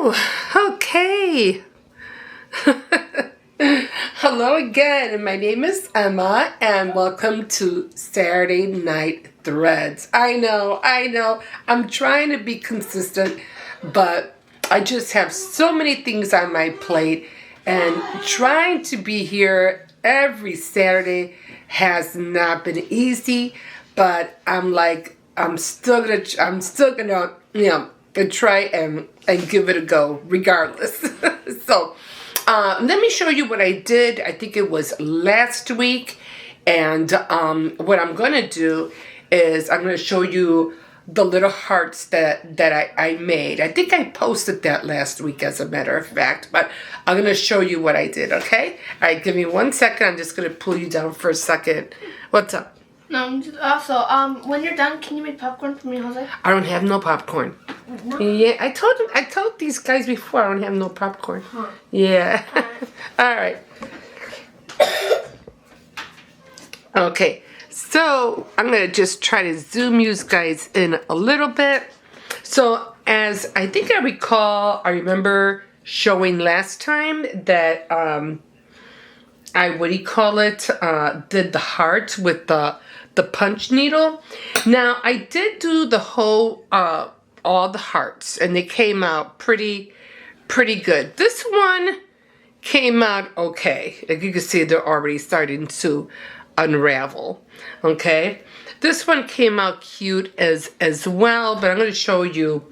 Okay. Hello again. My name is Emma, and welcome to Saturday Night Threads. I know. I'm trying to be consistent, but I just have so many things on my plate, and trying to be here every Saturday has not been easy. But I'm still gonna, and try and give it a go regardless. So let me show you what I did. I think it was last week. And what I'm going to do is I'm going to show you the little hearts that I made. I think I posted that last week, as a matter of fact. But I'm going to show you what I did, okay? All right, give me 1 second. I'm just going to pull you down for a second. What's up? No, also, when you're done, can you make popcorn for me, Jose? I don't have no popcorn. No? Yeah, I told these guys before I don't have no popcorn. Huh. Yeah. All right. Okay, so I'm going to just try to zoom you guys in a little bit. So as I think I remember showing last time that I did the heart with the punch needle. Now I did do the whole all the hearts, and they came out pretty good. This one came out okay. Like you can see, they're already starting to unravel. Okay, this one came out cute as well, but I'm going to show you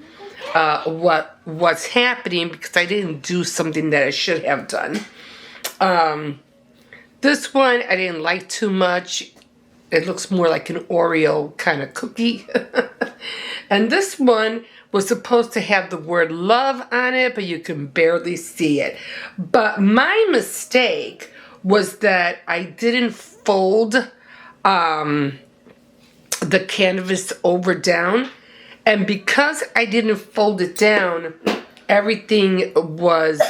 what's happening because I didn't do something that I should have done. This one I didn't like too much. It looks more like an Oreo kind of cookie. And this one was supposed to have the word love on it, but you can barely see it. But my mistake was that I didn't fold the canvas over down. And because I didn't fold it down, everything was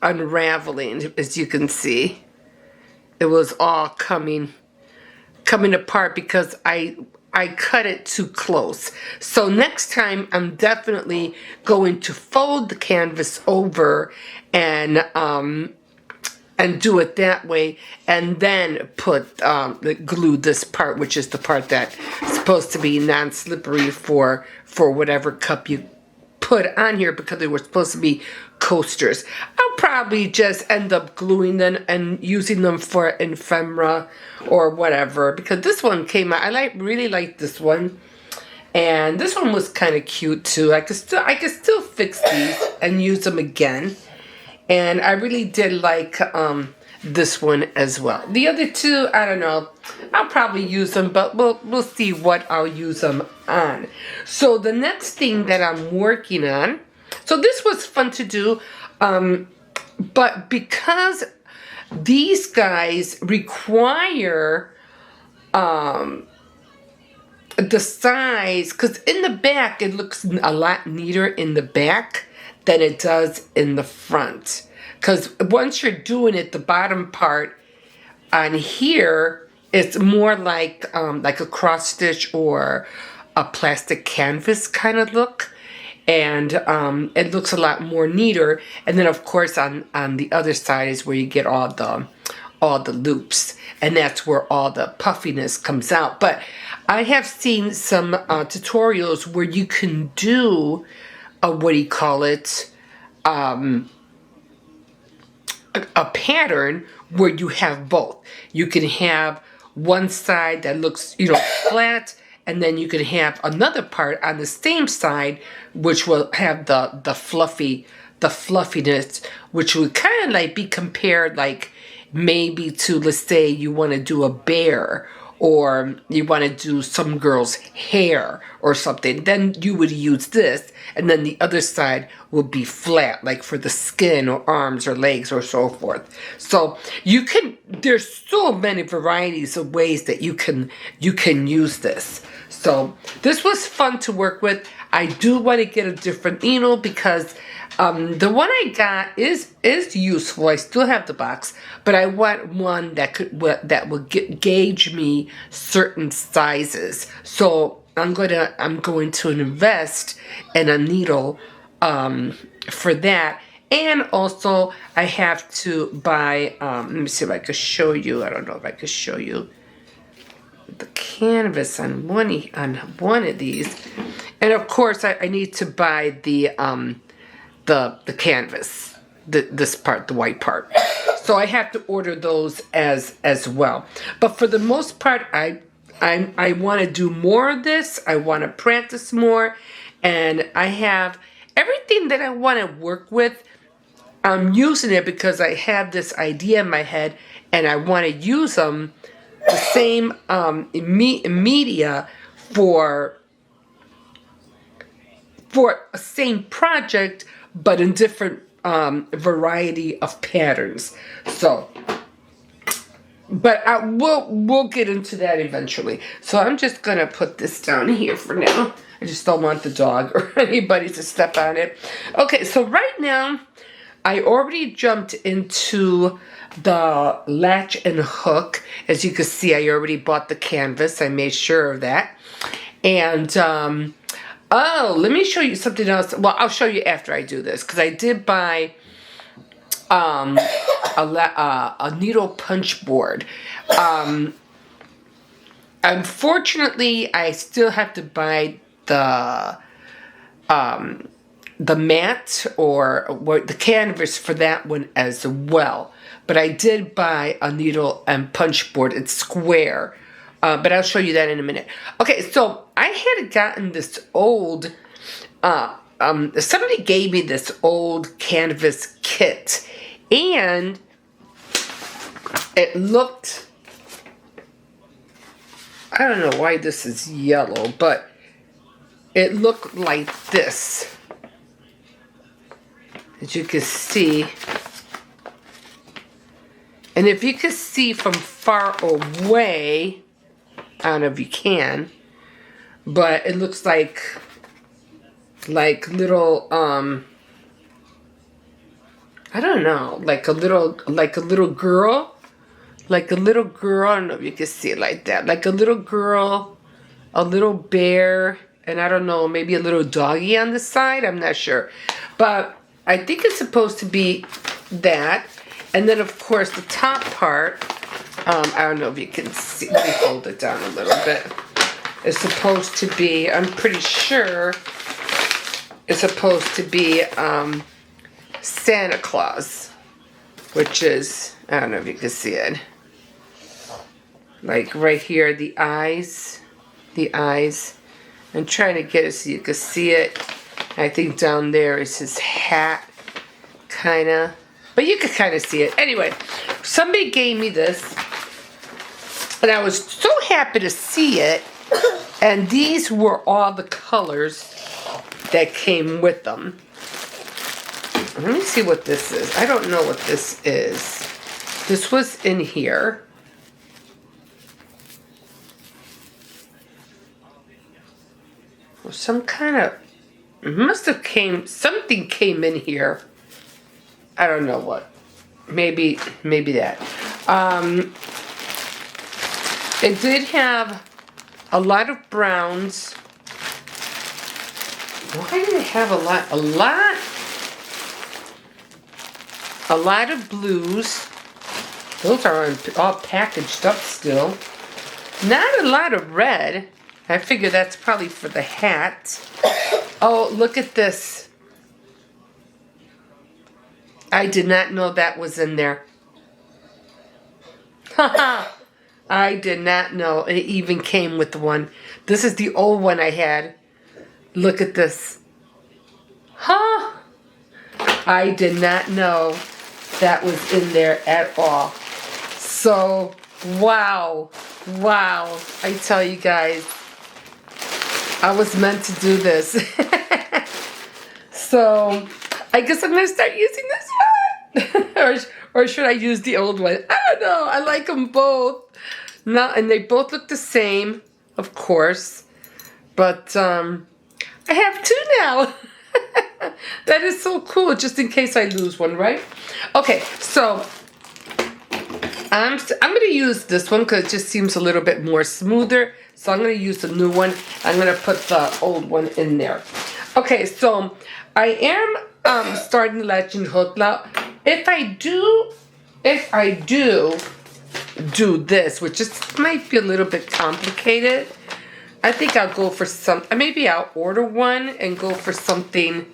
unraveling, as you can see. It was all coming apart because I cut it too close. So next time I'm definitely going to fold the canvas over and do it that way, and then glue this part, which is the part that's supposed to be non-slippery for whatever cup you put on here, because they were supposed to be coasters. I'll probably just end up gluing them and using them for ephemera or whatever, because this one came out. I really like this one, and this one was kind of cute too. I could still fix these and use them again, and I really did like this one as well. The other two, I don't know. I'll probably use them, but we'll see what I'll use them on. So the next thing that I'm working on, so this was fun to do, but because these guys require the size, because in the back it looks a lot neater in the back than it does in the front. Because once you're doing it, the bottom part on here, it's more like a cross stitch or a plastic canvas kind of look. And it looks a lot more neater. And then of course on the other side is where you get all the loops. And that's where all the puffiness comes out. But I have seen some tutorials where you can do a pattern where you have both. You can have one side that looks, flat, and then you can have another part on the same side which will have the fluffiness, which would kind of like be compared like maybe to, let's say you want to do a bear, or you want to do some girl's hair or something, then you would use this, and then the other side would be flat, like for the skin or arms or legs or so forth. So there's so many varieties of ways that you can use this. So this was fun to work with. I do want to get a different needle because the one I got is useful. I still have the box, but I want one that will gauge me certain sizes. So I'm going to invest in a needle for that. And also I have to buy, let me see if I can show you. I don't know if I can show you the canvas on one of these. And of course I need to buy the canvas, this part, the white part. So I have to order those as well. But for the most part, I want to do more of this. I want to practice more, and I have everything that I want to work with. I'm using it because I have this idea in my head, and I want to use them the same media for a same project, but in different variety of patterns. So, but we'll get into that eventually. So I'm just gonna put this down here for now. I just don't want the dog or anybody to step on it. Okay, so right now I already jumped into the latch and hook. As you can see, I already bought the canvas. I made sure of that. And oh, let me show you something else. Well, I'll show you after I do this, because I did buy a needle punch board. Unfortunately, I still have to buy the mat or the canvas for that one as well. But I did buy a needle and punch board. It's square. But I'll show you that in a minute. Okay, so I had gotten this old, somebody gave me this old canvas kit, and it looked, I don't know why this is yellow, but it looked like this. As you can see. And if you can see from far away, I don't know if you can, but it looks like little, I don't know, like a little girl, I don't know if you can see it like that, like a little girl, a little bear, and I don't know, maybe a little doggy on the side, I'm not sure. But I think it's supposed to be that. And then of course the top part, I don't know if you can see, let me hold it down a little bit. It's supposed to be, I'm pretty sure, it's supposed to be Santa Claus, which is, I don't know if you can see it. Like right here, the eyes. I'm trying to get it so you can see it. I think down there is his hat, kind of. But you can kind of see it. Anyway, somebody gave me this, and I was so happy to see it. And these were all the colors that came with them. Let me see what this is. I don't know what this is. This was in here. Some kind of, something came in here. I don't know what. Maybe that. It did have a lot of browns. Why did it have a lot of blues? Those are all packaged up still. Not a lot of red. I figure that's probably for the hat. Oh, look at this. I did not know that was in there. Haha. I did not know it even came with one. This is the old one I had. Look at this. Huh? I did not know that was in there at all. So, wow. Wow. I tell you guys, I was meant to do this. So, I guess I'm going to start using this one. or should I use the old one? I don't know. I like them both. No, and they both look the same, of course. But I have two now. That is so cool, just in case I lose one, right? Okay, so I'm going to use this one because it just seems a little bit more smoother. So I'm going to use the new one. I'm going to put the old one in there. Okay, so I am starting Latch and hook now. If I do this, which just might be a little bit complicated, I think I'll go for maybe I'll order one and go for something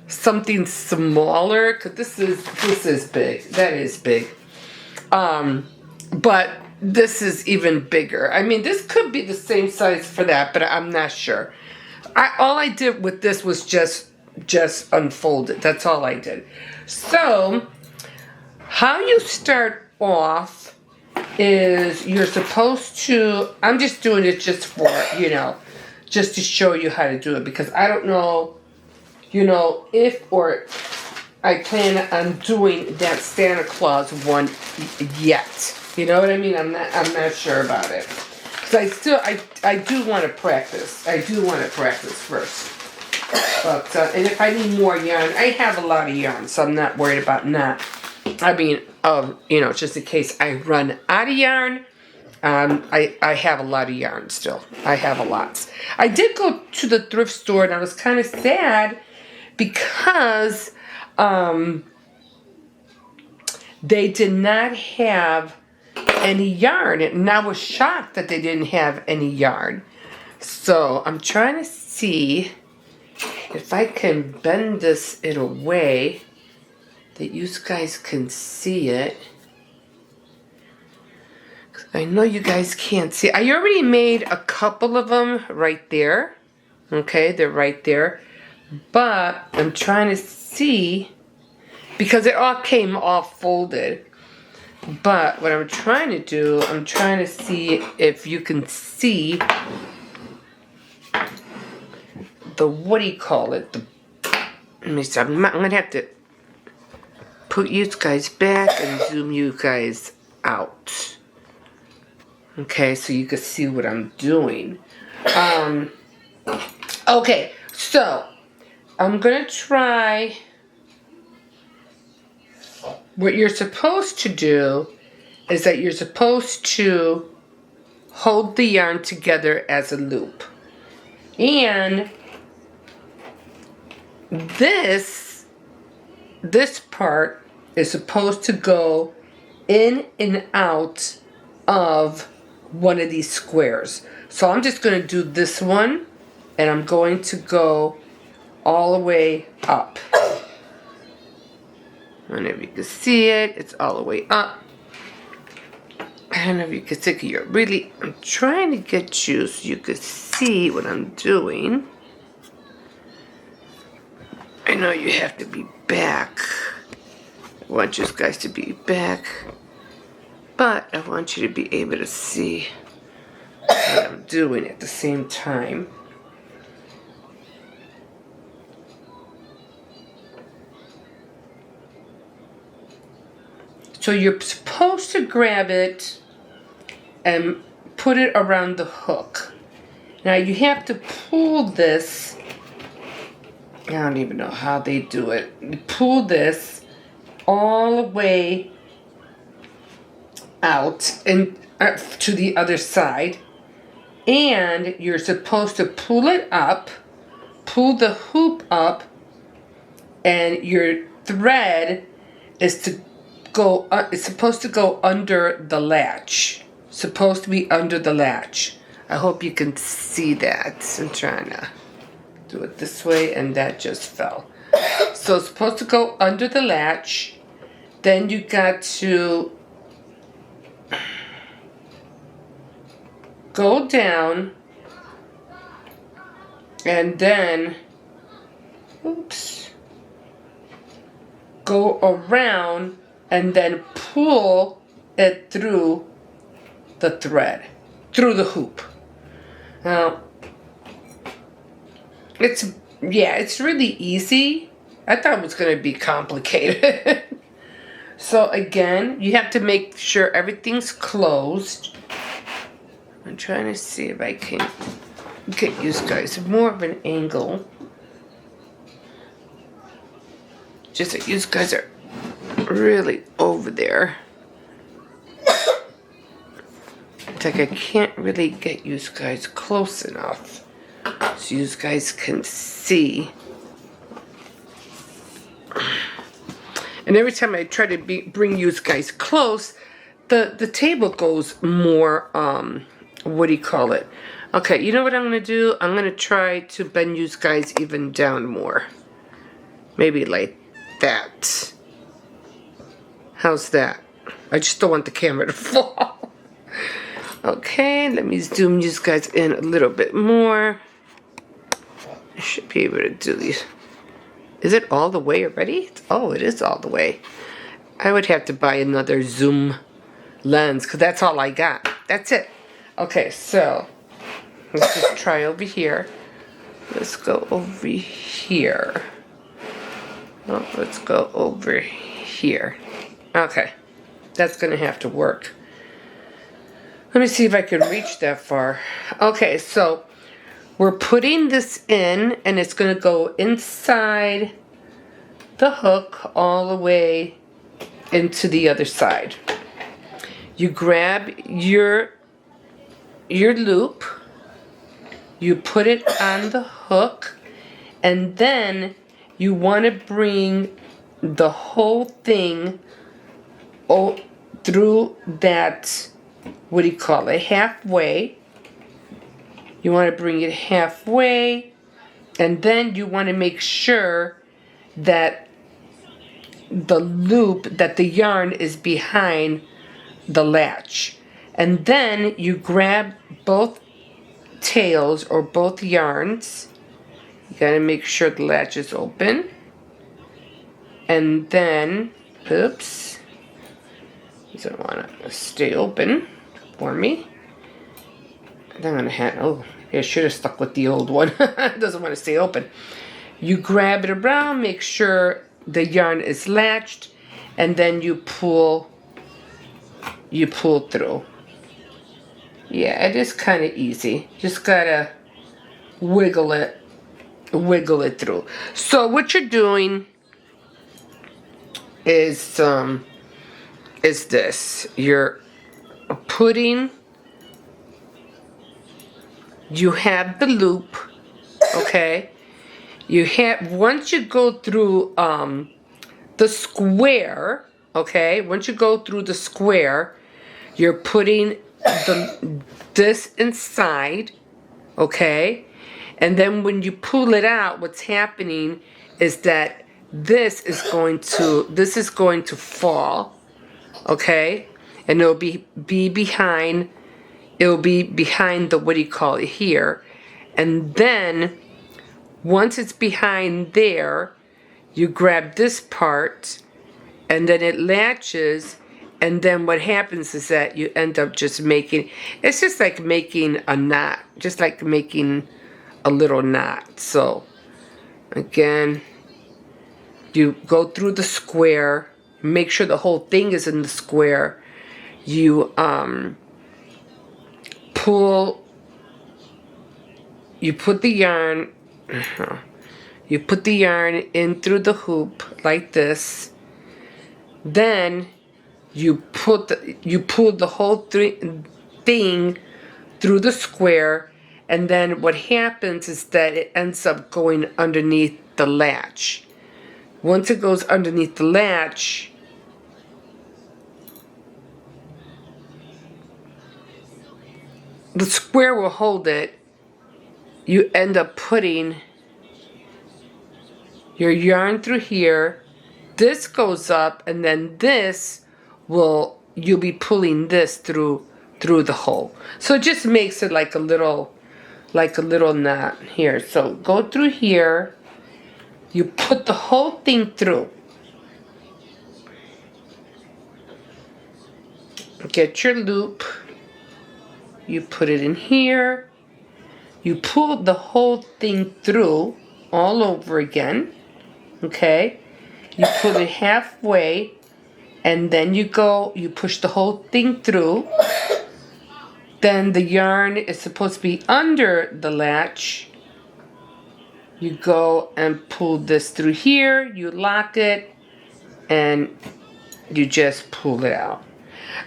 smaller, because this is big. That is big. But this is even bigger. I mean, this could be the same size for that, but I'm not sure. All I did with this was just unfold it. That's all I did. So, how you start off is you're supposed to, I'm just doing it just for, just to show you how to do it, because I don't know, if or I plan on doing that Santa Claus one yet. You know what I mean? I'm not sure about it. Because I do want to practice. I do want to practice first. But, and if I need more yarn, I have a lot of yarn, so I'm not worried about not. I mean, just in case I run out of yarn, I have a lot of yarn still. I have a lot. I did go to the thrift store, and I was kind of sad because they did not have any yarn, and I was shocked that they didn't have any yarn. So I'm trying to see if I can bend this in a way that you guys can see it. I know you guys can't see. I already made a couple of them right there. Okay, they're right there. But I'm trying to see, because it all came off folded. But what I'm trying to do, I'm trying to see if you can see what do you call it? Let me see. I'm going to have to put you guys back and zoom you guys out. Okay, so you can see what I'm doing. Okay, so I'm going to try. What you're supposed to do is that you're supposed to hold the yarn together as a loop. And this part is supposed to go in and out of one of these squares. So I'm just going to do this one, and I'm going to go all the way up. I don't know if you can see it. It's all the way up. I don't know if you can see. I'm trying to get you so you can see what I'm doing. I know you have to be back. I want you guys to be back. But I want you to be able to see what I'm doing at the same time. So you're supposed to grab it and put it around the hook. Now you have to pull this. I don't even know how they do it. You pull this all the way out and to the other side. And you're supposed to pull it up, pull the hoop up, and your thread is it's supposed to go under the latch. Supposed to be under the latch. I hope you can see that. I'm trying to do it this way, and that just fell. So it's supposed to go under the latch. Then you got to go down, and then, go around, and then pull it through the thread, through the hoop. Now, it's really easy. I thought it was going to be complicated. So again, you have to make sure everything's closed. I'm trying to see if I can get you guys more of an angle. Just that you guys are really over there. It's like I can't really get you guys close enough. so you guys can see. And every time I try to bring you guys close, the table goes more, what do you call it? Okay, you know what I'm going to do? I'm going to try to bend you guys even down more. Maybe like that. How's that? I just don't want the camera to fall. Okay, let me zoom you guys in a little bit more. I should be able to do these. Is it all the way already? Oh, it is all the way. I would have to buy another zoom lens because that's all I got. That's it. Okay, so let's just try over here. Let's go over here. Oh, let's go over here. Okay, that's gonna have to work. Let me see if I can reach that far. Okay, so we're putting this in, and it's gonna go inside the hook all the way into the other side. You grab your loop, you put it on the hook, and then you want to bring the whole thing through that, what do you call it, halfway. You want to bring it halfway, and then you want to make sure that the loop, that the yarn is behind the latch. And then you grab both tails or both yarns. You gotta make sure the latch is open. And then, oops, doesn't want to stay open for me. I'm gonna have, oh, I should have stuck with the old one. It doesn't want to stay open. You grab it around, make sure the yarn is latched, and then you pull through. Yeah, it is kind of easy. Just gotta wiggle it through. So what you're doing is this. You're putting, you have the loop, okay? You have, once you go through the square, okay? Once you go through the square, you're putting this inside, okay? And then when you pull it out, what's happening is that this is going to fall, okay? And it'll be behind, the, what do you call it, here. And then once it's behind there, you grab this part, and then it latches, and then what happens is that you end up just making, it's just like making a knot, just like making a little knot. So again, you go through the square, make sure the whole thing is in the square. You pull, you put the yarn, you put the yarn in through the hoop like this. Then you pull the whole thing through the square, and then what happens is that it ends up going underneath the latch. Once it goes underneath the latch, the square will hold it. You end up putting your yarn through here. This goes up, and then this you'll be pulling this through the hole. So it just makes it like a little knot here. So go through here. You put the whole thing through. Get your loop. You put it in here. You pull the whole thing through all over again. Okay? You pull it halfway, and then you push the whole thing through. Then the yarn is supposed to be under the latch. You go and pull this through here, you lock it, and you just pull it out.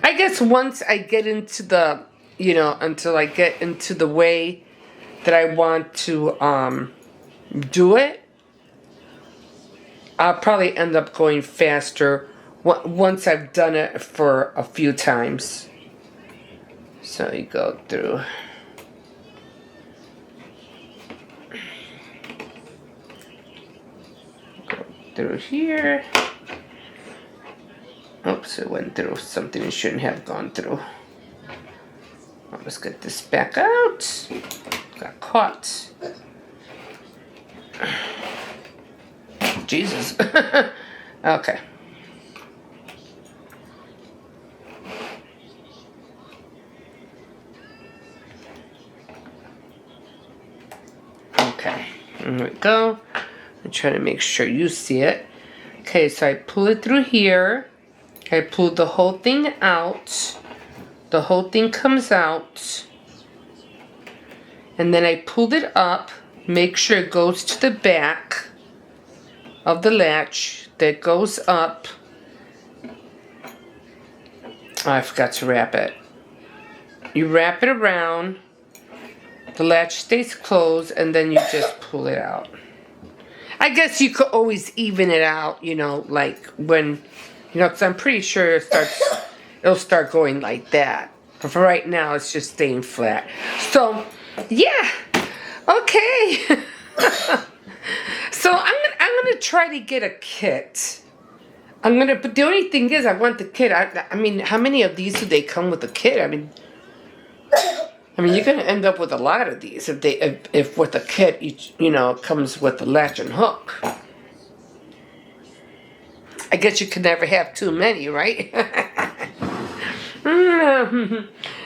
I guess once I get into the, until I get into the way that I want to do it, I'll probably end up going faster once I've done it for a few times. So you go through. Go through here. Oops, it went through something it shouldn't have gone through. Let's get this back out. Got caught. Jesus. Okay. Okay. There we go. I'm trying to make sure you see it. Okay, so I pull it through here. I pull the whole thing out. The whole thing comes out. And then I pulled it up. Make sure it goes to the back of the latch. That goes up. Oh, I forgot to wrap it. You wrap it around. The latch stays closed, and then you just pull it out. I guess you could always even it out, you know, like when, you know, because I'm pretty sure it'll start going like that. But for right now, it's just staying flat. So, yeah. Okay. So I'm gonna try to get a kit. But the only thing is, I want the kit. I mean, how many of these do they come with a kit? I mean, you're gonna end up with a lot of these if with a kit, each, you know, comes with a latch and hook. I guess you can never have too many, right?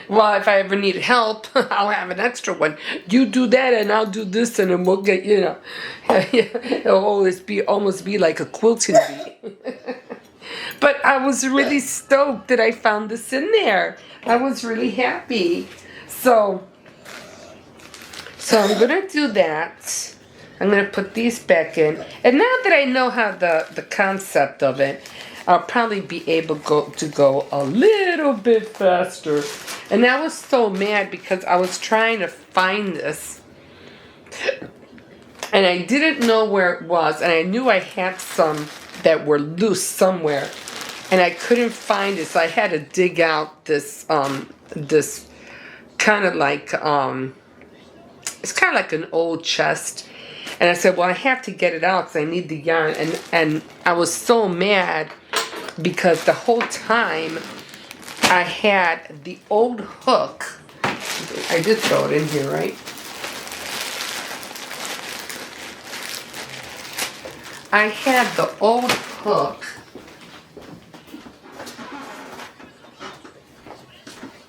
Well, if I ever need help, I'll have an extra one. You do that, and I'll do this, and then we'll get, you know, it'll almost be like a quilting bee. But I was really stoked that I found this in there. I was really happy. So I'm gonna do that. I'm gonna put these back in, and now that I know how the concept of it, I'll probably be able to go a little bit faster. And I was so mad because I was trying to find this, and I didn't know where it was, and I knew I had some that were loose somewhere, and I couldn't find it, so I had to dig out this this kind of like it's kind of like an old chest. And I said, well, I have to get it out because I need the yarn. And I was so mad because the whole time I had the old hook. I did throw it in here, right? I had the old hook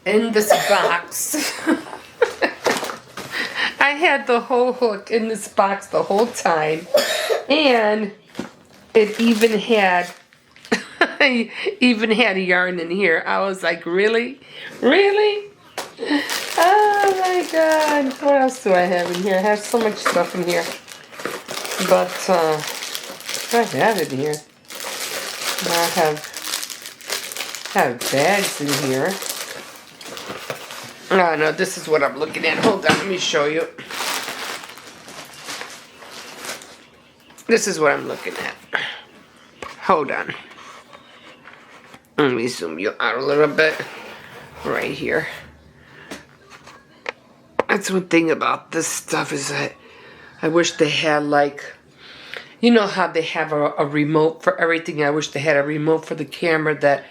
in this box. I had the whole hook in this box the whole time, and it even had a yarn in here. I was like, really? Oh my God. What else do I have in here? I have so much stuff in here. But I have it in here. I have bags in here. Oh no, this is what I'm looking at. Hold on, let me show you. This is what I'm looking at. Hold on. Let me zoom you out a little bit. Right here. That's one thing about this stuff is that I wish they had, like, you know how they have a remote for everything? I wish they had a remote for the camera that,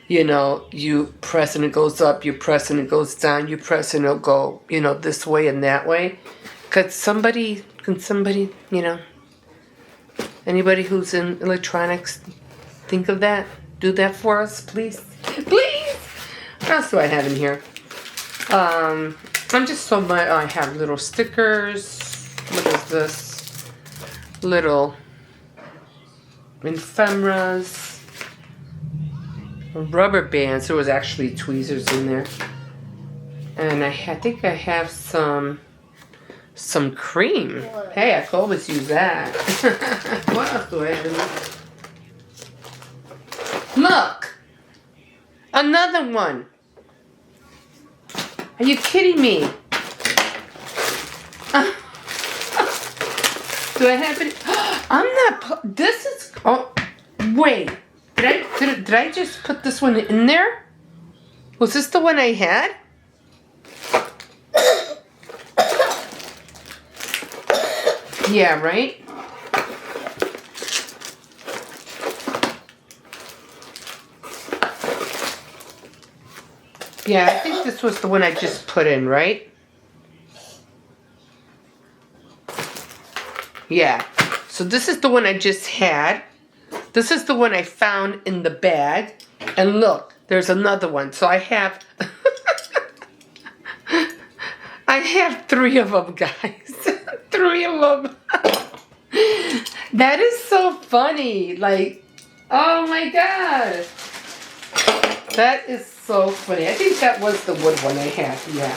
you know, you press and it goes up, you press and it goes down, you press and it'll go, you know, this way and that way. Can somebody, you know, anybody who's in electronics think of that? Do that for us, please? Please! What else do I have in here? I'm just so much, I have little stickers. What is this? Little ephemeras. Rubber bands. There was actually tweezers in there, and I think I have some cream. Hey, I could always use that. What else do I have in there? Look, another one. Are you kidding me? Do I have it? I'm not. This is. Oh, wait. Did I just put this one in there? Was this the one I had? Yeah, right? Yeah, I think this was the one I just put in, right? Yeah. So this is the one I just had. This is the one I found in the bag. And look, there's another one. So I have... I have 3 of them, guys. 3 of them. That is so funny. Like, oh my God. That is so funny. I think that was the wood one I had. Yeah.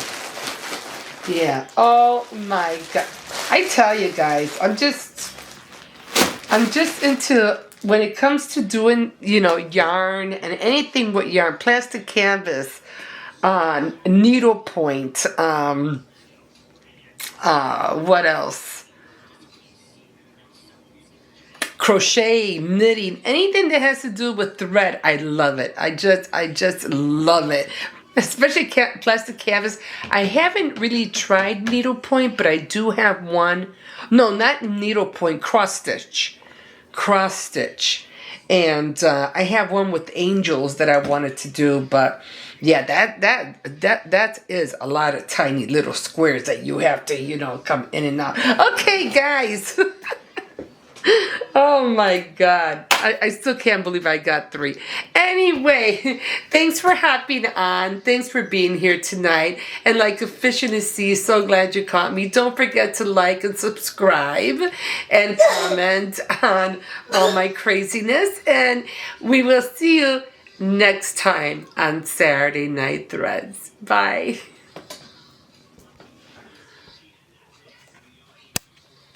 Yeah. Oh my God. I tell you guys, I'm just into, when it comes to doing, yarn and anything with yarn, plastic canvas, needlepoint, what else? Crochet, knitting, anything that has to do with thread, I love it. I just love it. Especially plastic canvas. I haven't really tried needlepoint, but I do have one. No, not needlepoint, cross stitch. Cross stitch. And I have one with angels that I wanted to do, but yeah, that is a lot of tiny little squares that you have to, come in and out. Okay, guys. Oh my God. I still can't believe I got 3. Anyway, thanks for hopping on. Thanks for being here tonight. And like a fish in a sea, so glad you caught me. Don't forget to like and subscribe and comment on all my craziness. And we will see you next time on Saturday Night Threads. Bye.